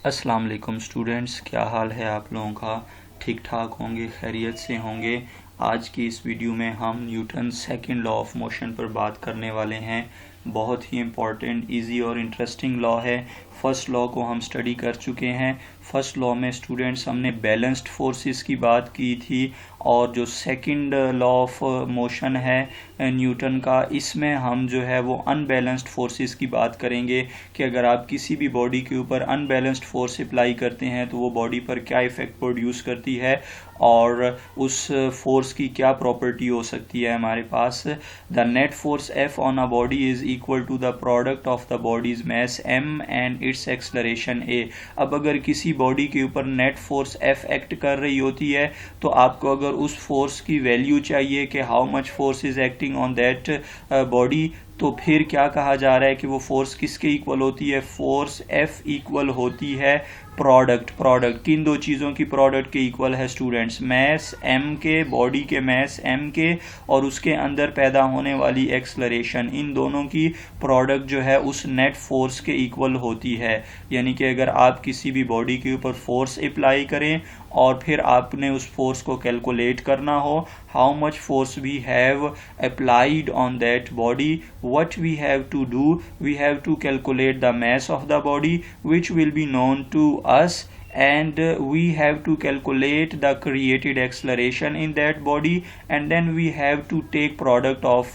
अस्सलाम वालेकुम स्टूडेंट्स, क्या हाल है आप लोगों का। ठीक ठाक होंगे, खैरियत से होंगे। आज की इस वीडियो में हम Newton second law of motion पर बात करने वाले हैं। बहुत ही इम्पॉर्टेंट, इजी और इंटरेस्टिंग लॉ है। फर्स्ट लॉ को हम स्टडी कर चुके हैं। फर्स्ट लॉ में स्टूडेंट्स हमने बैलेंस्ड फोर्सेस की बात की थी, और जो सेकंड लॉ ऑफ मोशन है न्यूटन का, इसमें हम जो है वो अनबैलेंस्ड फोर्सेस की बात करेंगे कि अगर आप किसी भी बॉडी के ऊपर अनबैलेंस्ड फोर्स अप्लाई करते हैं तो वो बॉडी पर क्या इफ़ेक्ट प्रोड्यूस करती है और उस फोर्स की क्या प्रॉपर्टी हो सकती है हमारे पास। The net force F on a body is equal to the product of the body's mass M and its acceleration A. अब अगर किसी बॉडी के ऊपर नेट फोर्स एफ एक्ट कर रही होती है तो आपको अगर उस फोर्स की वैल्यू चाहिए कि how much force is acting on that body, तो फिर क्या कहा जा रहा है कि वो फोर्स किसके इक्वल होती है। फोर्स एफ इक्वल होती है प्रोडक्ट किन दो चीज़ों की प्रोडक्ट के इक्वल है स्टूडेंट्स। मैस एम के, बॉडी के मैस एम के, और उसके अंदर पैदा होने वाली एक्सलरेशन, इन दोनों की प्रोडक्ट जो है उस नेट फोर्स के इक्वल होती है। यानी कि अगर आप किसी भी बॉडी के ऊपर फोर्स अप्लाई करें और फिर आपने उस फोर्स को कैलकुलेट करना हो, how much force we have applied on that body, what we have to do, we have to calculate the mass of the body which will be known to us, and we have to calculate the created acceleration in that body, and then we have to take product of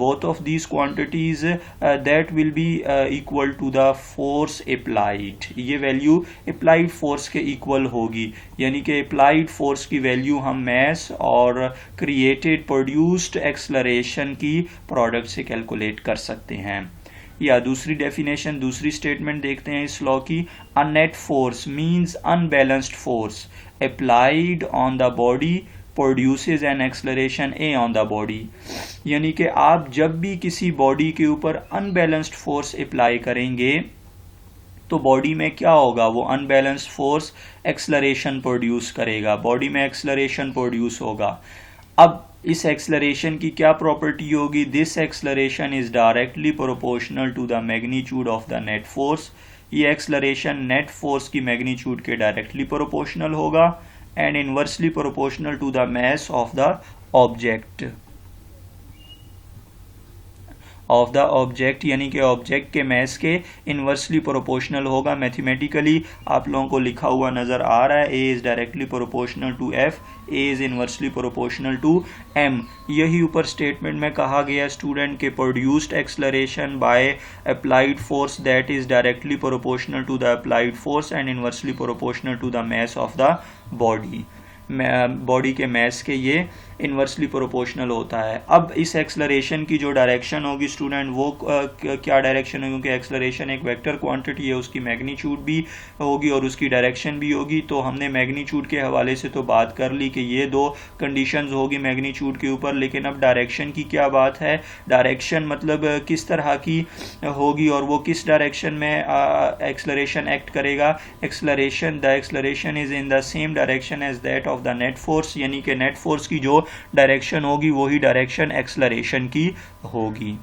both of these quantities, that will be equal to the force applied। ये value applied force के equal होगी, यानी कि applied force की value हम mass और created produced acceleration की product से कैलकुलेट कर सकते हैं। या दूसरी डेफिनेशन, दूसरी स्टेटमेंट देखते हैं इस लॉ की। A net force means unbalanced force applied on the body produces an acceleration A on the body. यानी कि आप जब भी किसी बॉडी के ऊपर अनबैलेंस्ड फोर्स अप्लाई करेंगे तो बॉडी में क्या होगा, वो अनबैलेंस्ड फोर्स एक्सलरेशन प्रोड्यूस करेगा, बॉडी में एक्सलरेशन प्रोड्यूस होगा। अब इस एक्सलरेशन की क्या प्रॉपर्टी होगी। This acceleration is directly proportional to the magnitude of the net force. ये एक्सलरेशन नेट फोर्स की मैग्नीट्यूड के डायरेक्टली प्रोपोर्शनल होगा and inversely proportional to the mass of the object यानी कि ऑब्जेक्ट के मैस के इनवर्सली प्रोपोर्शनल होगा। Mathematically आप लोगों को लिखा हुआ नजर आ रहा है, A is directly proportional to F, A is inversely proportional to M. यही ऊपर स्टेटमेंट में कहा गया स्टूडेंट के produced acceleration by applied force that is directly proportional to the applied force and inversely proportional to the mass of the body. Body के mass के ये inversely proportional होता है। अब इस एक्सलरेशन की जो डायरेक्शन होगी स्टूडेंट, वो क्या डायरेक्शन होगी, क्योंकि एक्सलरेशन एक वेक्टर क्वांटिटी है, उसकी मैग्नीट्यूड भी होगी और उसकी डायरेक्शन भी होगी। तो हमने मैग्नीट्यूड के हवाले से तो बात कर ली कि ये दो कंडीशंस होगी मैग्नीट्यूड के ऊपर, लेकिन अब डायरेक्शन की क्या बात है। डायरेक्शन मतलब किस तरह की होगी और वो किस डायरेक्शन में एक्सलरेशन एक्ट करेगा। The acceleration is in the same direction as that of the net force, यानी कि नेट फोर्स की जो डायरेक्शन होगी वही डायरेक्शन एक्सलरेशन की होगी।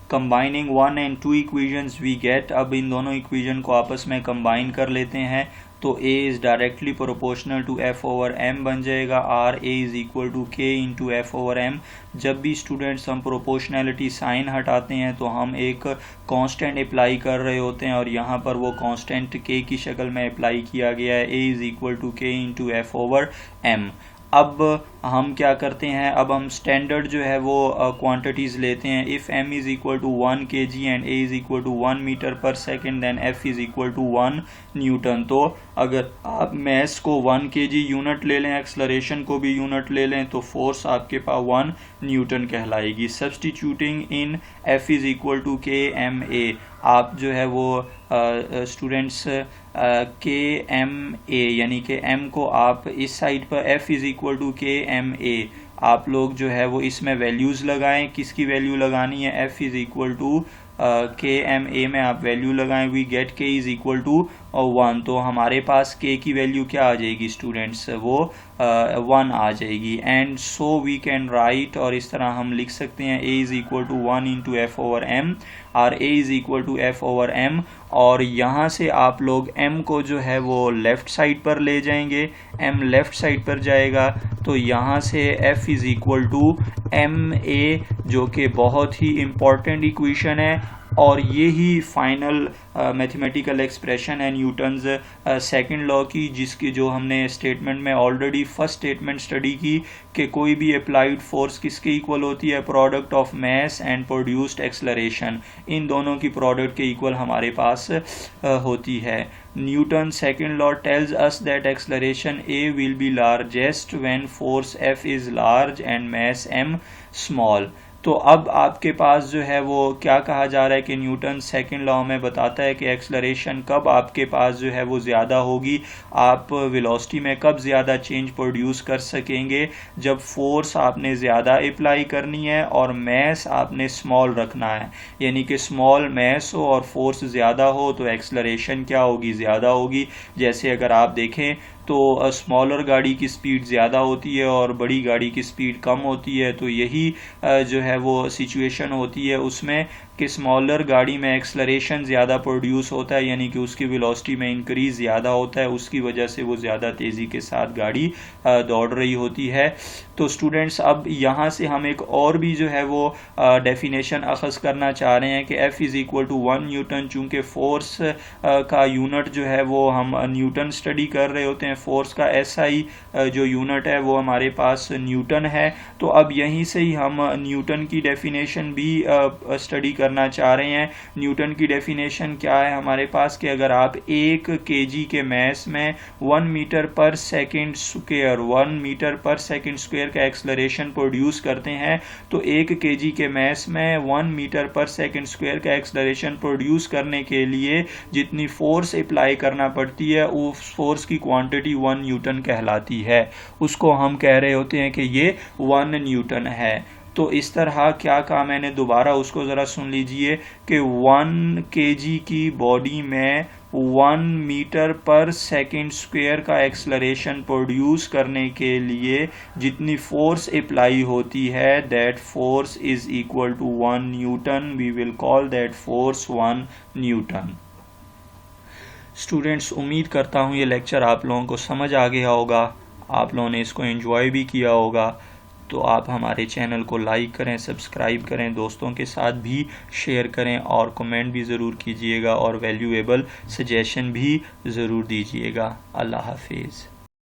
Combining 1 and 2 equations we get. अब इन दोनों इक्वेशन को आपस में कंबाइन कर लेते हैं तो a is directly proportional to f over m बन जाएगा। Or a is equal to k into F over m। जब भी स्टूडेंट्स हम प्रोपोर्शनैलिटी साइन हटाते हैं तो हम एक कांस्टेंट अप्लाई कर रहे होते हैं, और यहाँ पर वो कांस्टेंट k की शक्ल में अप्लाई किया गया है। a is equal to k into F over m। अब हम क्या करते हैं, अब हम स्टैंडर्ड जो है वो क्वांटिटीज़ लेते हैं। If m is equal to 1 kg and a is equal to 1 metre पर second then f is equal to 1 newton. तो अगर आप मैस को 1 kg यूनिट ले लें, एक्सलरेशन को भी यूनिट ले लें, तो फोर्स आपके पास 1 न्यूटन कहलाएगी। Substituting in f is equal to k m a, आप जो है वो स्टूडेंट्स के एम ए यानी कि m को आप इस साइड पर f is equal to K M ए, आप लोग जो है वो इसमें वैल्यूज़ लगाएं। किसकी वैल्यू लगानी है, f is equal to K M A में आप वैल्यू लगाएं। We get k is equal to 1। तो हमारे पास k की वैल्यू क्या आ जाएगी स्टूडेंट्स, वो 1 आ जाएगी। And so we can write, और इस तरह हम लिख सकते हैं a is equal to 1 into F over M, और a is equal to F over M. और यहाँ से आप लोग m को जो है वो लेफ़्ट साइड पर ले जाएंगे, m लेफ़्ट साइड पर जाएगा, तो यहाँ से f is equal to M A, जो कि बहुत ही इम्पॉर्टेंट इक्वेशन है। और ये ही फाइनल मैथमेटिकल एक्सप्रेशन है न्यूटन्स सेकंड लॉ की, जिसकी जो हमने स्टेटमेंट में ऑलरेडी फर्स्ट स्टेटमेंट स्टडी की कि कोई भी अप्लाइड फोर्स किसके इक्वल होती है, product of mass and produced acceleration, इन दोनों की प्रोडक्ट के इक्वल हमारे पास होती है। Newton second law tells us that acceleration a will be largest when force F is large and mass m small। तो अब आपके पास जो है वो क्या कहा जा रहा है कि न्यूटन सेकंड लॉ में बताता है कि एक्सलरेशन कब आपके पास जो है वो ज़्यादा होगी, आप वेलोसिटी में कब ज़्यादा चेंज प्रोड्यूस कर सकेंगे, जब फोर्स आपने ज़्यादा अप्लाई करनी है और मैस आपने स्मॉल रखना है। यानी कि स्मॉल मैस हो और फोर्स ज़्यादा हो तो एक्सलरेशन क्या होगी, ज़्यादा होगी। जैसे अगर आप देखें तो स्मॉलर गाड़ी की स्पीड ज़्यादा होती है और बड़ी गाड़ी की स्पीड कम होती है, तो यही जो है वो सिचुएशन होती है उसमें कि स्मॉलर गाड़ी में एक्सलरेशन ज़्यादा प्रोड्यूस होता है, यानी कि उसकी वेलोसिटी में इंक्रीज ज़्यादा होता है, उसकी वजह से वो ज़्यादा तेज़ी के साथ गाड़ी दौड़ रही होती है। तो स्टूडेंट्स अब यहाँ से हम एक और भी जो है वो डेफिनेशन अखज़ करना चाह रहे हैं कि F is equal to 1 newton. चूँकि फोर्स का यूनिट जो है वो हम न्यूटन स्टडी कर रहे होते हैं, फोर्स का SI जो यूनिट है वो हमारे पास न्यूटन है। तो अब यहीं से ही हम न्यूटन की डेफिनेशन भी स्टडी करना चाह रहे हैं। न्यूटन की डेफिनेशन क्या है हमारे पास कि अगर आप 1 kg के मैस में 1 metre per second square 1 metre per second square का एक्सलरेशन प्रोड्यूस करते हैं, तो 1 kg के मैस में 1 मीटर पर सेकंड स्क्वायर का एक्सलरेशन प्रोड्यूस करने के लिए जितनी फोर्स अप्लाई करना पड़ती है उस फोर्स की क्वांटिटी 1 न्यूटन कहलाती है। उसको हम कह रहे होते हैं कि ये 1 न्यूटन है। तो इस तरह क्या कहा मैंने, दोबारा उसको ज़रा सुन लीजिए कि 1 kg की बॉडी में 1 मीटर पर सेकंड स्क्वायर का एक्सलरेशन प्रोड्यूस करने के लिए जितनी फोर्स अप्लाई होती है, that force is equal to 1 newton. We will call that force 1 newton. Students, उम्मीद करता हूँ ये लेक्चर आप लोगों को समझ आ गया होगा, आप लोगों ने इसको एंजॉय भी किया होगा। तो आप हमारे चैनल को लाइक करें, सब्सक्राइब करें, दोस्तों के साथ भी शेयर करें और कमेंट भी ज़रूर कीजिएगा और वैल्यूएबल सजेशन भी ज़रूर दीजिएगा। अल्लाह हाफिज़।